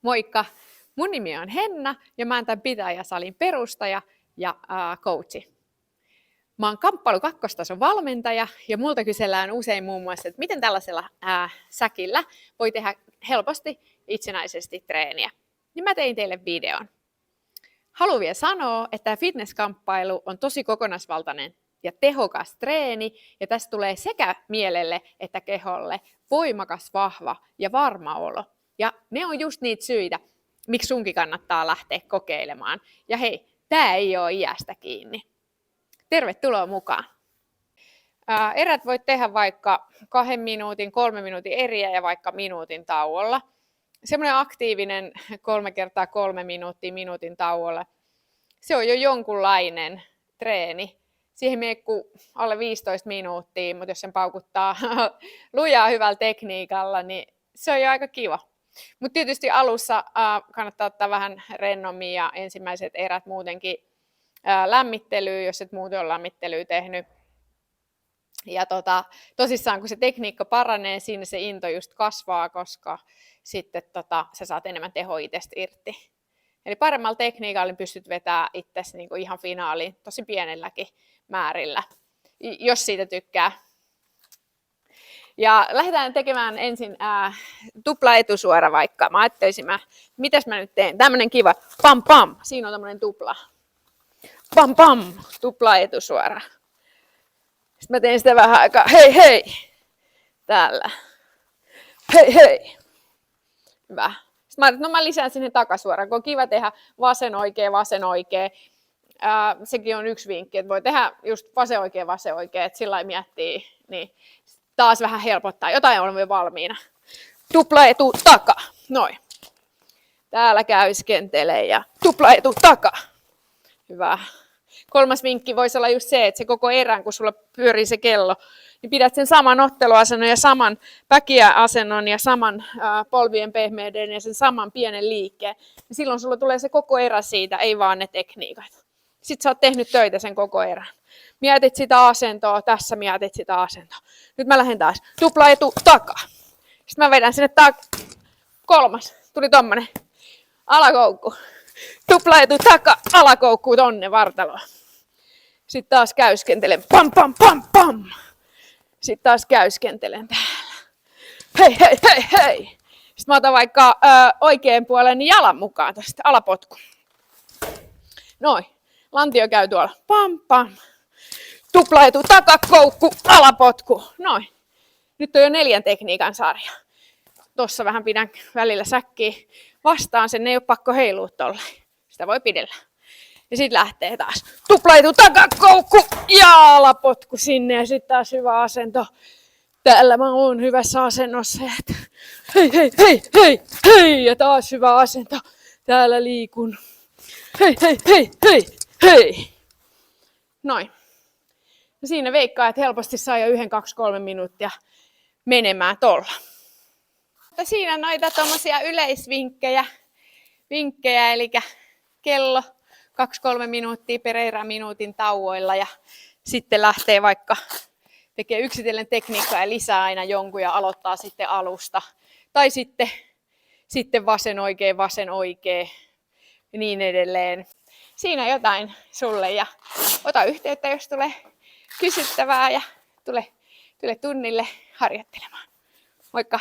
Moikka! Mun nimi on Henna ja mä oon tämän pitäjäsalin perustaja ja coachi. Mä oon kamppailu kakkostason valmentaja ja multa kysellään usein muun muassa, että miten tällaisella säkillä voi tehdä helposti itsenäisesti treeniä. Niin mä tein teille videon. Haluan vielä sanoa, että tämä fitnesskamppailu on tosi kokonaisvaltainen ja tehokas treeni, ja tästä tulee sekä mielelle että keholle voimakas, vahva ja varma olo. Ja ne on just niitä syitä, miksi sunkin kannattaa lähteä kokeilemaan. Ja hei, tämä ei ole iästä kiinni. Tervetuloa mukaan! Erät voit tehdä vaikka 2 minuutin, 3 minuutin eriä ja vaikka minuutin tauolla. Semmoinen aktiivinen 3x3 minuuttia minuutin tauolla, se on jo jonkunlainen treeni. Siihen menee alle 15 minuuttia, mutta jos sen paukuttaa lujaa hyvällä tekniikalla, niin se on jo aika kiva. Mutta tietysti alussa kannattaa ottaa vähän rennommin ja ensimmäiset erät muutenkin lämmittelyyn, jos et muuten ole lämmittelyä tehnyt. Ja tosissaan kun se tekniikka paranee, siinä se into just kasvaa, koska sitten sä saat enemmän tehoa itsestä irti. Eli paremmalla tekniikalla pystyt vetämään itsesi niinku ihan finaaliin tosi pienelläkin määrillä, jos siitä tykkää. Ja lähdetään tekemään ensin tupla etusuora vaikka. Mä ajattelin, mitäs mä nyt teen? Tämmönen kiva pam pam. Siinä on tämmönen tupla. Pam pam. Tupla etusuora. Sitten mä teen sitä vähän aikaa. Hei hei. Täällä. Hei hei. Hyvä. Sitten mä lisään sinne takasuoraan, kun on kiva tehdä vasen oikea, vasen oikea. Sekin on yksi vinkki, että voi tehdä just vasen oikea, että sillä lailla miettii, niin taas vähän helpottaa. Jotain on jo valmiina. Tupla etu taka. Noin. Täällä käyskentelee ja tupla etu taka. Hyvä. 3. vinkki voisi olla just se, että se koko erän, kun sulla pyörii se kello, niin pidät sen saman otteluasennon ja saman päkiäasennon ja saman polvien pehmeyden ja sen saman pienen liikkeen. Ja silloin sulla tulee se koko erä siitä, ei vaan ne tekniikat. Sitten sä oot tehnyt töitä sen koko erän. Mietit sitä asentoa, tässä mietit sitä asentoa. Nyt mä lähden taas. Tupla etu taka. Sitten mä vedän sinne 3. Tuli tommonen. Alakoukku. Tupla etu taka. Alakoukku tonne vartaloon. Sitten taas käyskentelen. Pam pam pam pam. Sitten taas käyskentelen täällä. Hei hei hei hei. Sitten mä otan vaikka oikean puolen jalan mukaan tästä. Alapotku. Noin. Lantio käy tuolla. Pam pam. Tupla etu takakoukku. Alapotku. Noin. Nyt on jo 4 tekniikan sarja. Tossa vähän pidän välillä säkkiä vastaan. Sen ei ole pakko heilua tolleen. Sitä voi pidellä. Ja sitten lähtee taas. Tupla etu takakoukku. Ja alapotku sinne. Ja sitten taas hyvä asento. Täällä mä oon hyvässä asennossa. Hei hei hei hei hei. Ja taas hyvä asento. Täällä liikun. Hei hei hei hei hei. Noin. Ja siinä veikkaa, että helposti saa jo 1, 2, 3 minuuttia menemään tolla. Siinä noita tommosia yleisvinkkejä. Eli kello 2-3 minuuttia per erä minuutin tauoilla. Ja sitten lähtee vaikka tekee yksitellen tekniikkaa ja lisää aina jonkun ja aloittaa sitten alusta. Tai sitten vasen oikee ja niin edelleen. Siinä jotain sulle ja ota yhteyttä, jos tulee kysyttävää ja tule tunnille harjoittelemaan. Moikka!